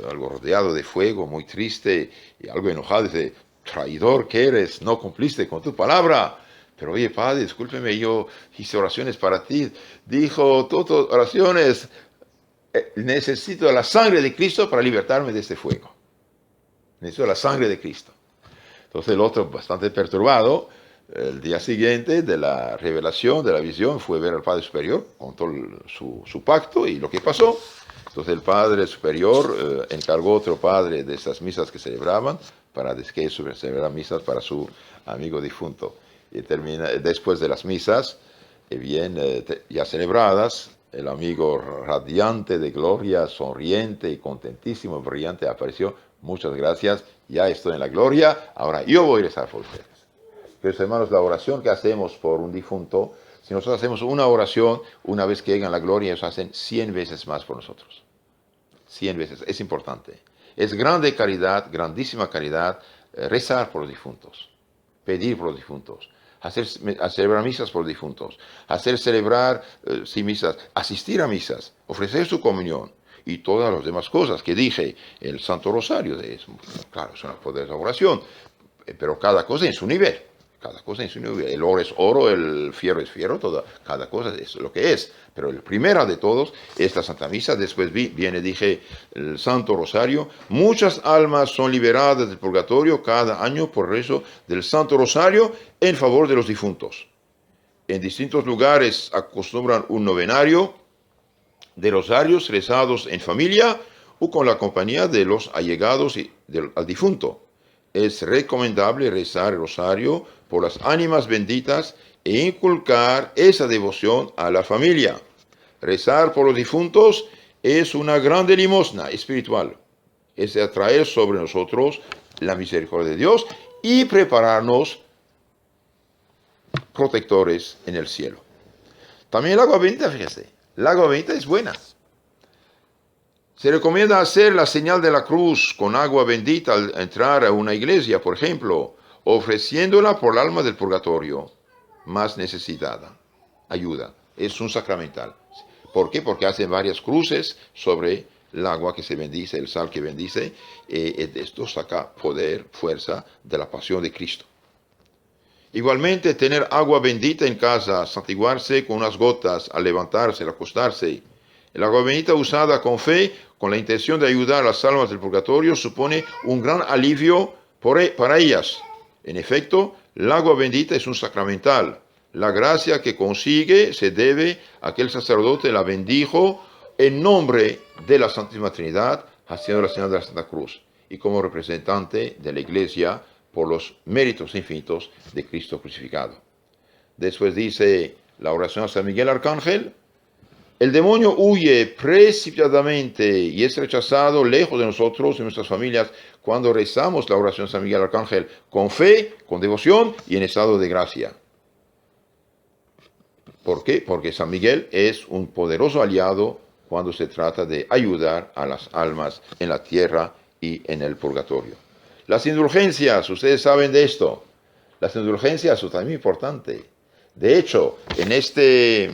algo rodeado de fuego, muy triste, y algo enojado, dice, traidor que eres, no cumpliste con tu palabra. Pero oye, padre, discúlpeme, yo hice oraciones para ti. Dijo, todas oraciones, necesito la sangre de Cristo para libertarme de este fuego. Necesito la sangre de Cristo. Entonces el otro, bastante perturbado, el día siguiente de la revelación, de la visión, fue ver al Padre Superior, contó su pacto y lo que pasó. Entonces el Padre Superior encargó a otro padre de esas misas que celebraban, para que celebrar misas para su amigo difunto. Y después de las misas, ya celebradas, el amigo radiante de gloria, sonriente y contentísimo, brillante, apareció. Muchas gracias, ya estoy en la gloria, ahora yo voy a rezar por ustedes. Queridos hermanos, la oración que hacemos por un difunto, si nosotros hacemos una oración, una vez que llegan a la gloria, ellos hacen 100 veces más por nosotros. 100 veces, es importante. Es grande caridad, grandísima caridad, rezar por los difuntos, pedir por los difuntos, celebrar misas por los difuntos, celebrar misas, asistir a misas, ofrecer su comunión y todas las demás cosas que dije. El Santo Rosario, claro, es una poderosa oración, pero cada cosa en su nivel. Cada cosa en su nivel. El oro es oro, el fierro es fierro, cada cosa es lo que es. Pero el primero de todos es la Santa Misa. Después dije, el Santo Rosario. Muchas almas son liberadas del purgatorio cada año por rezo del Santo Rosario en favor de los difuntos. En distintos lugares acostumbran un novenario de rosarios rezados en familia o con la compañía de los allegados al difunto. Es recomendable rezar el rosario por las ánimas benditas e inculcar esa devoción a la familia. Rezar por los difuntos es una grande limosna espiritual. Es atraer sobre nosotros la misericordia de Dios y prepararnos protectores en el cielo. También el agua bendita, fíjese, el agua bendita es buena. Se recomienda hacer la señal de la cruz con agua bendita al entrar a una iglesia, por ejemplo, ofreciéndola por el alma del purgatorio más necesitada. Ayuda, es un sacramental. ¿Por qué? Porque hacen varias cruces sobre el agua que se bendice, el sal que bendice, esto saca poder, fuerza de la pasión de Cristo. Igualmente, tener agua bendita en casa, santiguarse con unas gotas al levantarse, al acostarse. El agua bendita usada con fe, con la intención de ayudar a las almas del purgatorio, supone un gran alivio para ellas. En efecto, el agua bendita es un sacramental. La gracia que consigue se debe a que el sacerdote la bendijo en nombre de la Santísima Trinidad, haciendo la señal de la Santa Cruz, y como representante de la Iglesia por los méritos infinitos de Cristo crucificado. Después dice la oración a San Miguel Arcángel: el demonio huye precipitadamente y es rechazado lejos de nosotros y nuestras familias cuando rezamos la oración a San Miguel Arcángel con fe, con devoción y en estado de gracia. ¿Por qué? Porque San Miguel es un poderoso aliado cuando se trata de ayudar a las almas en la tierra y en el purgatorio. Las indulgencias, ustedes saben de esto. Las indulgencias son también importantes. De hecho, en este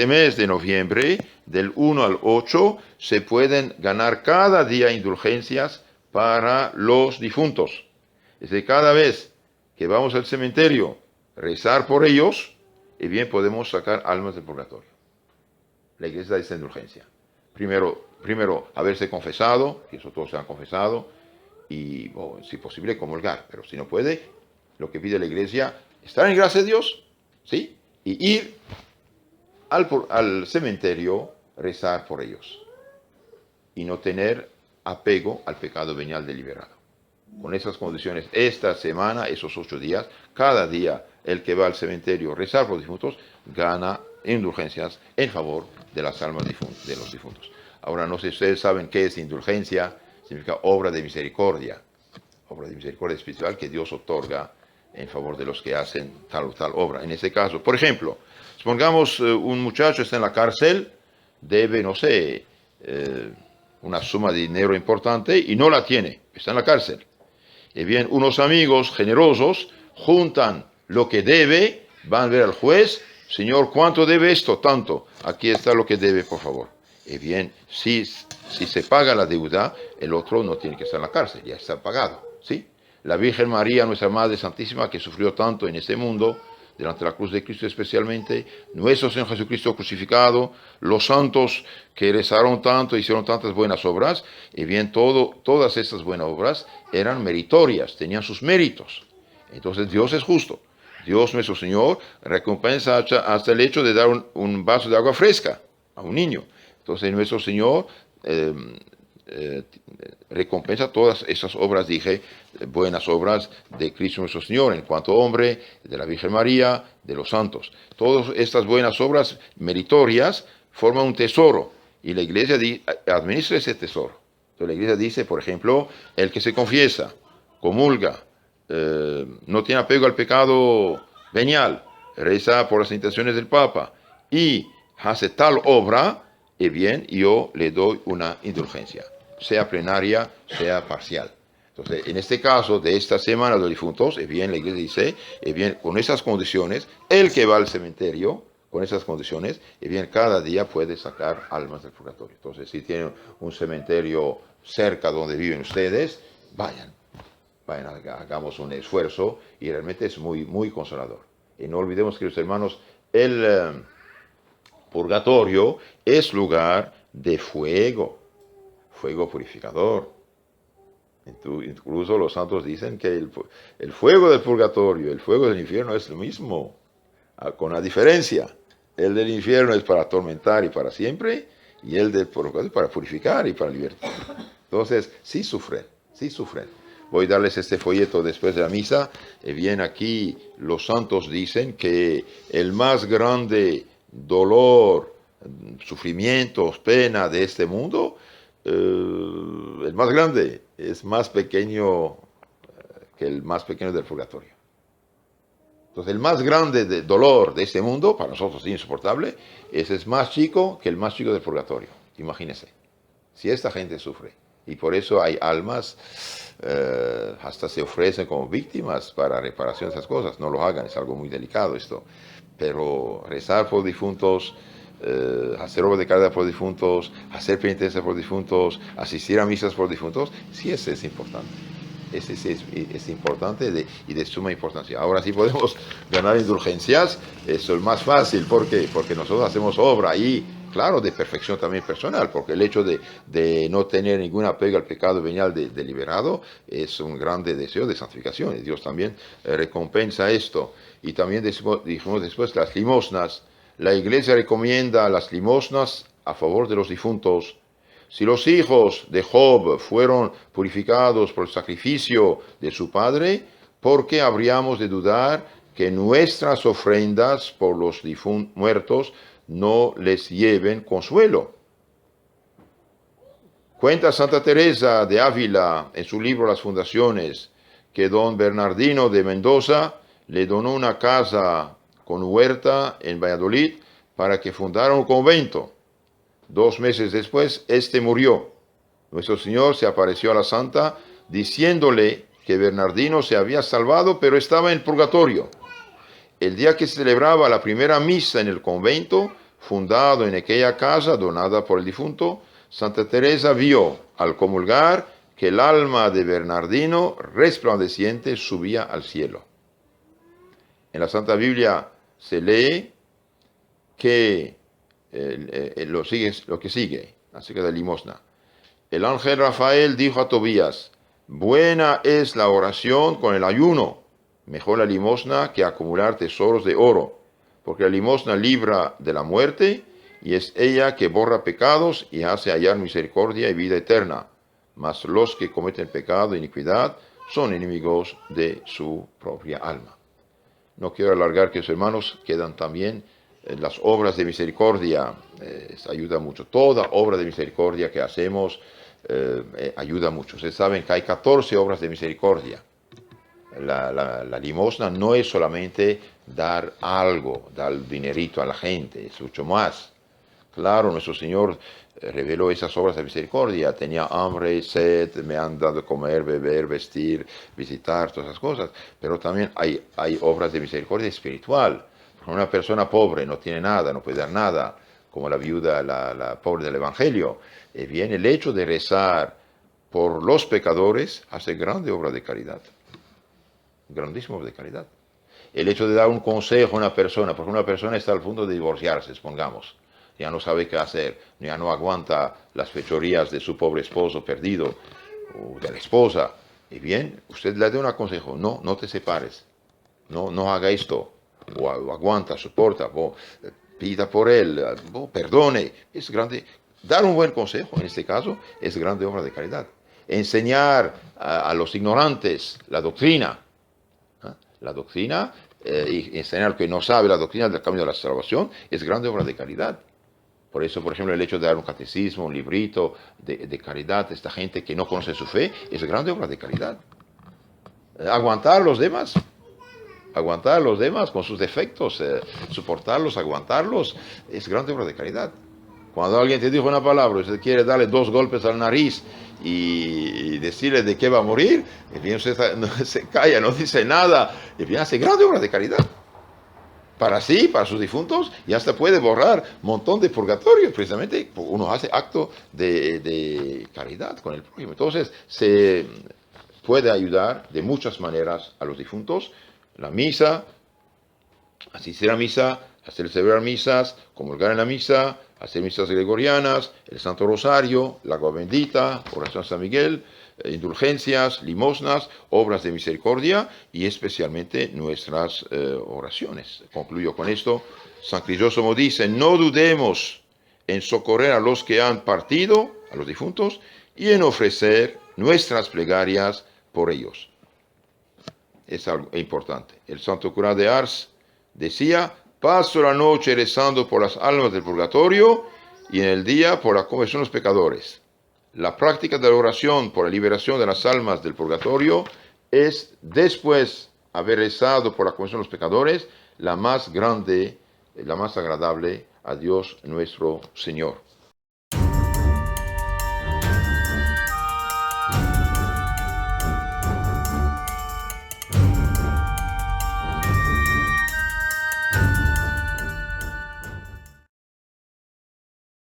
mes de noviembre, del 1 al 8, se pueden ganar cada día indulgencias para los difuntos. Es decir, cada vez que vamos al cementerio, rezar por ellos, y bien podemos sacar almas del purgatorio. La iglesia da esta indulgencia. Primero haberse confesado, que eso todos se han confesado, y si posible comulgar, pero si no puede, lo que pide la iglesia, estar en gracia de Dios, ¿sí? Y ir al cementerio, rezar por ellos y no tener apego al pecado venial deliberado. Con esas condiciones, esta semana, esos 8 días, cada día el que va al cementerio rezar por los difuntos gana indulgencias en favor de las almas de los difuntos. Ahora, no sé si ustedes saben qué es indulgencia. Significa obra de misericordia espiritual que Dios otorga en favor de los que hacen tal o tal obra. En este caso, por ejemplo, supongamos un muchacho está en la cárcel, debe, no sé, una suma de dinero importante y no la tiene, está en la cárcel. Y bien, unos amigos generosos juntan lo que debe, van a ver al juez, Señor, ¿cuánto debe esto? Tanto. Aquí está lo que debe, por favor. Y bien, si se paga la deuda, el otro no tiene que estar en la cárcel, ya está pagado, ¿sí? La Virgen María, nuestra Madre Santísima, que sufrió tanto en este mundo, delante de la cruz de Cristo especialmente, nuestro Señor Jesucristo crucificado, los santos que rezaron tanto, hicieron tantas buenas obras, y bien, todas estas buenas obras eran meritorias, tenían sus méritos. Entonces Dios es justo. Dios nuestro Señor recompensa hasta el hecho de dar un vaso de agua fresca a un niño. Entonces nuestro Señor recompensa todas esas obras, buenas obras de Cristo nuestro Señor, en cuanto hombre, de la Virgen María, de los santos. Todas estas buenas obras meritorias forman un tesoro y la Iglesia administra ese tesoro. Entonces la Iglesia dice, por ejemplo, el que se confiesa, comulga, no tiene apego al pecado venial, reza por las intenciones del Papa y hace tal obra, y bien, yo le doy una indulgencia, sea plenaria, sea parcial. Entonces, en este caso de esta semana de los difuntos, bien, la Iglesia dice, bien, con esas condiciones, el que va al cementerio, con esas condiciones, bien, cada día puede sacar almas del purgatorio. Entonces, si tienen un cementerio cerca donde viven ustedes, vayan, hagamos un esfuerzo y realmente es muy, muy consolador. Y no olvidemos, queridos hermanos, el purgatorio es lugar de fuego purificador. Incluso los santos dicen que el fuego del purgatorio, el fuego del infierno es lo mismo, con la diferencia. El del infierno es para atormentar y para siempre, y el del purgatorio es para purificar y para libertar. Entonces, sí sufren. Voy a darles este folleto después de la misa. Bien, aquí los santos dicen que el más grande dolor, sufrimientos, pena de este mundo, el más grande es más pequeño que el más pequeño del purgatorio. Entonces, el más grande de dolor de este mundo, para nosotros es insoportable, ese es más chico que el más chico del purgatorio. Imagínense, si esta gente sufre. Y por eso hay almas, hasta se ofrecen como víctimas para reparación de esas cosas. No lo hagan, es algo muy delicado esto. Pero rezar por difuntos, hacer obras de caridad por difuntos, hacer penitencia por difuntos, asistir a misas por difuntos, sí, ese es importante. Ese es importante y de suma importancia. Ahora sí podemos ganar indulgencias, eso es más fácil. ¿Por qué? Porque nosotros hacemos obra y, claro, de perfección también personal, porque el hecho de no tener ningún apego al pecado venial deliberado es un grande deseo de santificación. Y Dios también recompensa esto. Y también dijimos después las limosnas. La Iglesia recomienda las limosnas a favor de los difuntos. Si los hijos de Job fueron purificados por el sacrificio de su padre, ¿por qué habríamos de dudar que nuestras ofrendas por los muertos no les lleven consuelo? Cuenta Santa Teresa de Ávila en su libro Las Fundaciones que don Bernardino de Mendoza le donó una casa con huerta en Valladolid para que fundara un convento. 2 meses después, este murió. Nuestro Señor se apareció a la santa diciéndole que Bernardino se había salvado, pero estaba en el purgatorio. El día que se celebraba la primera misa en el convento, fundado en aquella casa donada por el difunto, Santa Teresa vio, al comulgar, que el alma de Bernardino, resplandeciente, subía al cielo. En la Santa Biblia se lee que lo que sigue, acerca de limosna. El ángel Rafael dijo a Tobías: buena es la oración con el ayuno, mejor la limosna que acumular tesoros de oro, porque la limosna libra de la muerte, y es ella que borra pecados y hace hallar misericordia y vida eterna. Mas los que cometen pecado e iniquidad son enemigos de su propia alma. No quiero alargar, que los hermanos quedan también las obras de misericordia. Ayuda mucho. Toda obra de misericordia que hacemos ayuda mucho. Ustedes saben que hay 14 obras de misericordia. La limosna no es solamente dar algo, dar dinerito a la gente, es mucho más. Claro, nuestro Señor reveló esas obras de misericordia. Tenía hambre, sed, me han dado comer, beber, vestir, visitar, todas esas cosas. Pero también hay obras de misericordia espiritual. Una persona pobre no tiene nada, no puede dar nada, como la viuda, la pobre del Evangelio. Bien, el hecho de rezar por los pecadores hace grande obra de caridad. Grandísima obra de caridad. El hecho de dar un consejo a una persona, porque una persona está al punto de divorciarse, supongamos, ya no sabe qué hacer, ya no aguanta las fechorías de su pobre esposo perdido, o de la esposa. Y bien, usted le da un consejo, no te separes, no haga esto, o aguanta, soporta, o pida por él, o perdone. Es grande. Dar un buen consejo, en este caso, es grande obra de caridad. Enseñar a los ignorantes la doctrina, la doctrina, y enseñar al que no sabe la doctrina del camino de la salvación, es grande obra de caridad. Por eso, por ejemplo, el hecho de dar un catecismo, un librito de caridad a esta gente que no conoce su fe, es grande obra de caridad. Aguantar los demás con sus defectos, soportarlos, aguantarlos, es grande obra de caridad. Cuando alguien te dijo una palabra y usted quiere darle 2 golpes al nariz y decirle de qué va a morir, el bien se calla, no dice nada, el bien hace grande obra de caridad. Para sí, para sus difuntos, y hasta puede borrar un montón de purgatorio, precisamente uno hace acto de caridad con el prójimo. Entonces, se puede ayudar de muchas maneras a los difuntos. La misa, asistir a misa, hacer celebrar misas, comulgar en la misa, hacer misas gregorianas, el Santo Rosario, la agua bendita, oración a San Miguel, indulgencias, limosnas, obras de misericordia y especialmente nuestras oraciones. Concluyo con esto. San Crisóstomo dice, no dudemos en socorrer a los que han partido, a los difuntos, y en ofrecer nuestras plegarias por ellos. Es algo importante. El santo cura de Ars decía, paso la noche rezando por las almas del purgatorio y en el día por la conversión de los pecadores. La práctica de la oración por la liberación de las almas del purgatorio es, después de haber rezado por la conversión de los pecadores, la más grande, la más agradable a Dios nuestro Señor.